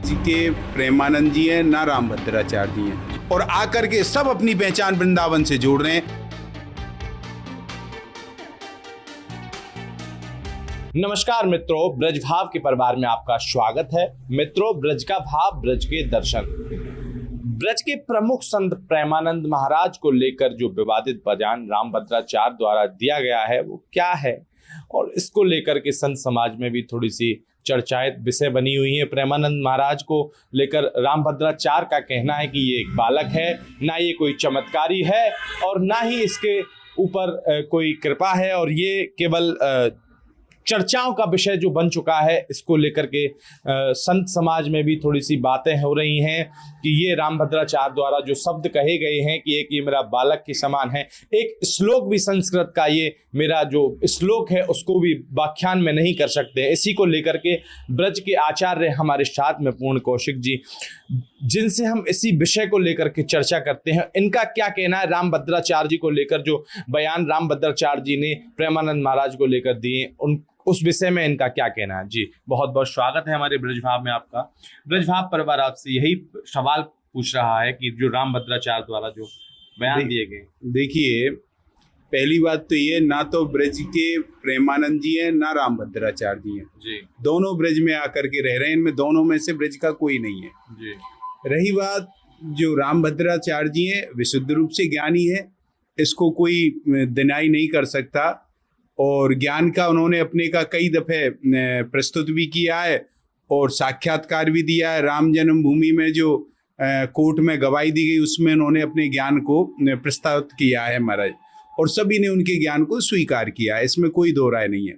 ब्रज के प्रेमानंद जी हैं ना रामभद्राचार्य जी हैं, और आकर के सब अपनी पहचान वृंदावन से जोड़ रहे हैं। नमस्कार मित्रों, ब्रज भाव के परिवार में आपका स्वागत है। मित्रों, ब्रज का भाव, ब्रज के दर्शन। ब्रज के प्रमुख संत प्रेमानंद महाराज को लेकर जो विवादित बयान रामभद्राचार्य द्वारा दिया गया है वो क्या है, और इसको लेकर के संत समाज में भी थोड़ी सी चर्चाएं विषय बनी हुई है। प्रेमानंद महाराज को लेकर रामभद्राचार्य का कहना है कि ये एक बालक है, ना ये कोई चमत्कारी है और ना ही इसके ऊपर कोई कृपा है, और ये केवल चर्चाओं का विषय जो बन चुका है। इसको लेकर के संत समाज में भी थोड़ी सी बातें हो रही हैं कि ये रामभद्राचार्य द्वारा जो शब्द कहे गए हैं कि एक ये मेरा बालक के समान है। एक श्लोक भी संस्कृत का ये मेरा जो श्लोक है उसको भी व्याख्यान में नहीं कर सकते। इसी को लेकर के ब्रज के आचार्य हमारे साथ में पूर्ण कौशिक जी, जिनसे हम इसी विषय को लेकर के चर्चा करते हैं, इनका क्या कहना है रामभद्राचार्य जी को लेकर, जो बयान रामभद्राचार्य जी ने प्रेमानंद महाराज को लेकर दिए, उस विषय में इनका क्या कहना है। जी बहुत बहुत स्वागत है हमारे ब्रजभाव में आपका। ब्रजभाव परिवार आपसे यही सवाल पूछ रहा है कि जो रामभद्राचार्य द्वारा जो बयान दिए गए। देखिए, पहली बात तो ये, ना तो ब्रज के प्रेमानंद जी हैं ना रामभद्राचार्य जी हैं जी। दोनों ब्रज में आकर के रह रहे हैं, इनमें दोनों में से ब्रज का कोई नहीं है जी। रही बात, जो रामभद्राचार्य जी हैं विशुद्ध रूप से ज्ञानी है, इसको कोई डिनाई नहीं कर सकता, और ज्ञान का उन्होंने अपने का कई दफे प्रस्तुत भी किया है और साक्षात्कार भी दिया है। राम जन्मभूमि में जो कोर्ट में गवाही दी गई उसमें उन्होंने अपने ज्ञान को प्रस्तावित किया है महाराज, और सभी ने उनके ज्ञान को स्वीकार किया है, इसमें कोई दो राय नहीं है।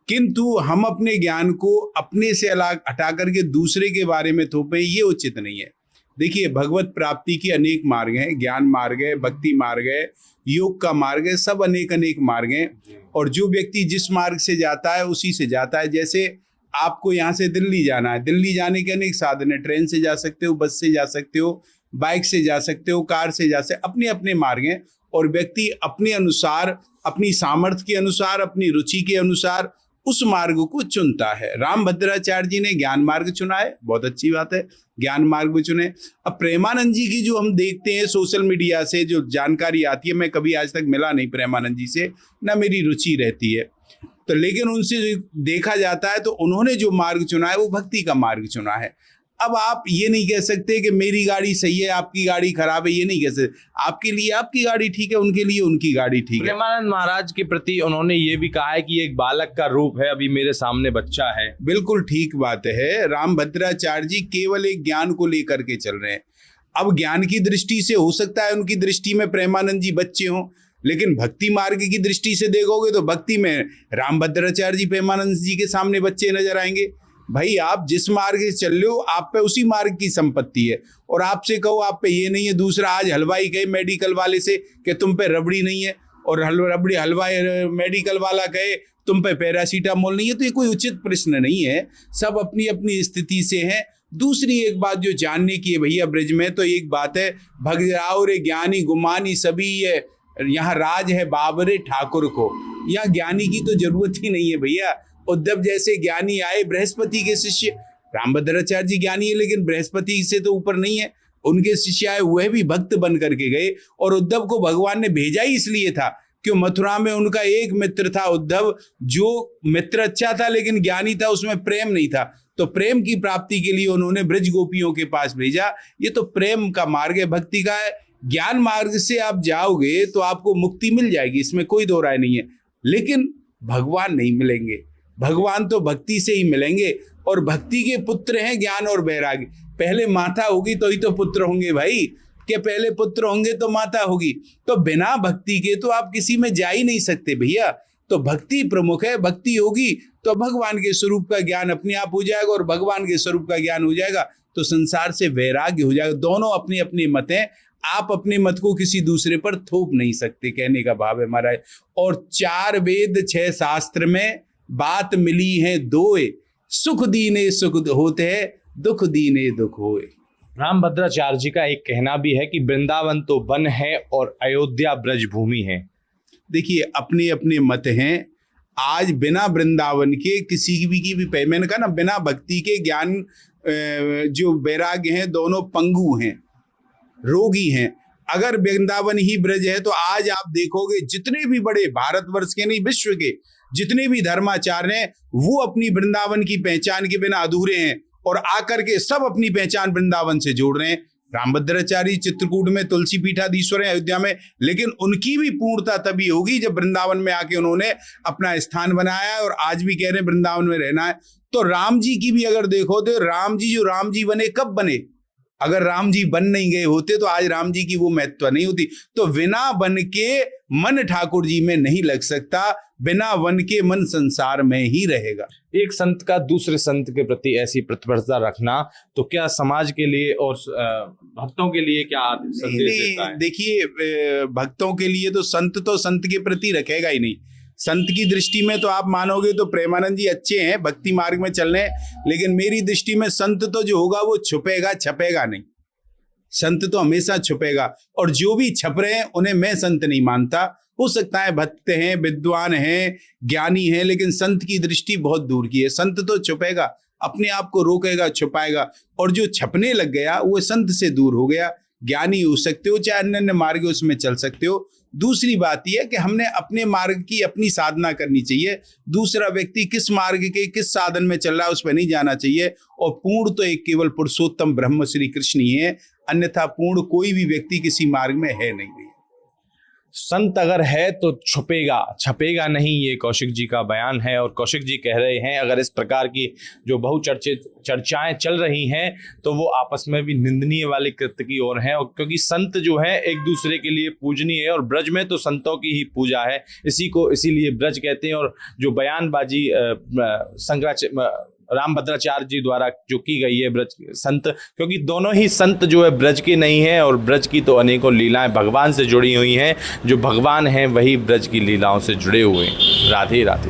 किंतु हम अपने ज्ञान को अपने से अलग हटा करके दूसरे के बारे में थोपें, ये उचित नहीं है। देखिए, भगवत प्राप्ति के अनेक मार्ग हैं, ज्ञान मार्ग है, भक्ति मार्ग है, योग का मार्ग है, सब अनेक अनेक मार्ग हैं, और जो व्यक्ति जिस मार्ग से जाता है उसी से जाता है। जैसे आपको यहाँ से दिल्ली जाना है, दिल्ली जाने के अनेक साधन है, ट्रेन से जा सकते हो, बस से जा सकते हो, बाइक से जा सकते हो, कार से जा सकते हो, अपने अपने मार्ग हैं, और व्यक्ति अपने अनुसार, अपनी सामर्थ्य के अनुसार, अपनी रुचि के अनुसार उस मार्ग को चुनता है। रामभद्राचार्य जी ने ज्ञान मार्ग चुना है, बहुत अच्छी बात है, ज्ञान मार्ग भी चुने। अब प्रेमानंद जी की जो हम देखते हैं सोशल मीडिया से जो जानकारी आती है, मैं कभी आज तक मिला नहीं प्रेमानंद जी से, ना मेरी रुचि रहती है, तो लेकिन उनसे देखा जाता है तो उन्होंने जो मार्ग चुना है वो भक्ति का मार्ग चुना है। अब आप ये नहीं कह सकते कि मेरी गाड़ी सही है, आपकी गाड़ी खराब है, ये नहीं कह सकते। आपके लिए आपकी गाड़ी ठीक है, उनके लिए उनकी गाड़ी ठीक है। प्रेमानंद महाराज के प्रति उन्होंने ये भी कहा है कि एक बालक का रूप है, अभी मेरे सामने बच्चा है। बिल्कुल ठीक बात है। रामभद्राचार्य जी केवल एक ज्ञान को लेकर के चल रहे हैं। अब ज्ञान की दृष्टि से हो सकता है उनकी दृष्टि में प्रेमानंद जी बच्चे हों, लेकिन भक्ति मार्ग की दृष्टि से देखोगे तो भक्ति में रामभद्राचार्य जी प्रेमानंद जी के सामने बच्चे नजर आएंगे। भाई, आप जिस मार्ग से चल रहे हो आप पे उसी मार्ग की संपत्ति है, और आपसे कहो आप पे ये नहीं है। दूसरा, आज हलवाई कहे मेडिकल वाले से कि तुम पे रबड़ी नहीं है, और रबड़ी हलवाई मेडिकल वाला कहे तुम पे पैरासीटामोल नहीं है, तो ये कोई उचित प्रश्न नहीं है। सब अपनी अपनी स्थिति से हैं। दूसरी एक बात जो जानने की है भैया ब्रज में, तो एक बात है, भग जाओ रे ज्ञानी गुमानी सभी है, यहाँ राज है बाबरे ठाकुर को। यहाँ ज्ञानी की तो जरूरत ही नहीं है भैया। उद्धव जैसे ज्ञानी आए, बृहस्पति के शिष्य, रामभद्राचार्य जी ज्ञानी है लेकिन बृहस्पति से तो ऊपर नहीं है, उनके शिष्य आए, वह भी भक्त बन करके गए। और उद्धव को भगवान ने भेजा ही इसलिए था कि मथुरा में उनका एक मित्र था उद्धव, जो मित्र अच्छा था लेकिन ज्ञानी था, उसमें प्रेम नहीं था, तो प्रेम की प्राप्ति के लिए उन्होंने ब्रज गोपियों के पास भेजा। ये तो प्रेम का मार्ग है, भक्ति का है। ज्ञान मार्ग से आप जाओगे तो आपको मुक्ति मिल जाएगी, इसमें कोई दो राय नहीं है, लेकिन भगवान नहीं मिलेंगे। भगवान तो भक्ति से ही मिलेंगे, और भक्ति के पुत्र हैं ज्ञान और वैराग्य। पहले माता होगी तो ही तो पुत्र होंगे भाई, कि पहले पुत्र होंगे तो माता होगी। तो बिना भक्ति के तो आप किसी में जा ही नहीं सकते भैया। तो भक्ति प्रमुख है, भक्ति होगी तो भगवान के स्वरूप का ज्ञान अपने आप हो जाएगा, और भगवान के स्वरूप का ज्ञान हो जाएगा तो संसार से वैराग्य हो जाएगा। दोनों अपने अपने मत हैं, आप अपने मत को किसी दूसरे पर थोप नहीं सकते, कहने का भाव है महाराज। और 4 वेद 6 शास्त्र में बात मिली है दोए, सुख दीने सुख होते है, दुख दीने दुख होए। रामभद्राचार्य जी का एक कहना भी है कि वृंदावन तो वन है और अयोध्या ब्रज भूमि है। देखिए, अपने अपने मत हैं। आज बिना वृंदावन के किसी भी मैंने कहा ना, बिना भक्ति के ज्ञान जो वैराग्य हैं दोनों पंगु हैं, रोगी हैं। अगर वृंदावन ही ब्रज है तो आज आप देखोगे जितने भी बड़े भारतवर्ष के नहीं विश्व के जितने भी धर्माचार्य हैं वो अपनी वृंदावन की पहचान के बिना अधूरे हैं और आकर के सब अपनी पहचान वृंदावन से जोड़ रहे हैं। रामभद्राचार्य चित्रकूट में, तुलसी पीठाधीश्वर है अयोध्या में, लेकिन उनकी भी पूर्णता तभी होगी जब वृंदावन में आके उन्होंने अपना स्थान बनाया है और आज भी कह रहे हैं वृंदावन में रहना है। तो राम जी की भी अगर देखो तो राम जी बने कब बने? अगर राम जी बन नहीं गए होते तो आज राम जी की वो महत्व नहीं होती। तो बिना बन के मन ठाकुर जी में नहीं लग सकता, बिना वन के मन संसार में ही रहेगा। एक संत का दूसरे संत के प्रति ऐसी प्रतिबद्धता रखना तो क्या समाज के लिए और भक्तों के लिए क्या संदेश देता है? देखिए, भक्तों के लिए तो संत के प्रति रखेगा ही नहीं। संत की दृष्टि में तो आप मानोगे तो प्रेमानंद जी अच्छे हैं, भक्ति मार्ग में चल रहे हैं, लेकिन मेरी दृष्टि में संत तो जो होगा वो छुपेगा, छपेगा नहीं। संत तो हमेशा छुपेगा, और जो भी छप रहे हैं उन्हें मैं संत नहीं मानता। हो सकता है भक्त हैं, विद्वान हैं, ज्ञानी हैं, लेकिन संत की दृष्टि बहुत दूर की है। संत तो छुपेगा, अपने आप को रोकेगा, छुपाएगा, और जो छपने लग गया वो संत से दूर हो गया। ज्ञानी हो सकते हो, चाहे अन्य अन्य मार्ग उसमें चल सकते हो। दूसरी बात यह है कि हमने अपने मार्ग की अपनी साधना करनी चाहिए। दूसरा व्यक्ति किस मार्ग के किस साधन में चल रहा है उस पर नहीं जाना चाहिए। और पूर्ण तो एक केवल पुरुषोत्तम ब्रह्म श्री कृष्ण ही है, अन्यथा पूर्ण कोई भी व्यक्ति किसी मार्ग में है नहीं। संत अगर है तो छुपेगा, छपेगा नहीं, ये कौशिक जी का बयान है। और कौशिक जी कह रहे हैं अगर इस प्रकार की जो बहुचर्चित चर्चाएं चल रही हैं तो वो आपस में भी निंदनीय वाले कृत्य की ओर हैं। और क्योंकि संत जो है एक दूसरे के लिए पूजनीय है और ब्रज में तो संतों की ही पूजा है, इसीलिए ब्रज कहते हैं। और जो बयानबाजी रामभद्राचार्य जी द्वारा जो की गई है ब्रज संत, क्योंकि दोनों ही संत जो है ब्रज के नहीं है, और ब्रज की तो अनेकों लीलाएं भगवान से जुड़ी हुई हैं। जो भगवान हैं वही ब्रज की लीलाओं से जुड़े हुए हैं। राधे राधे।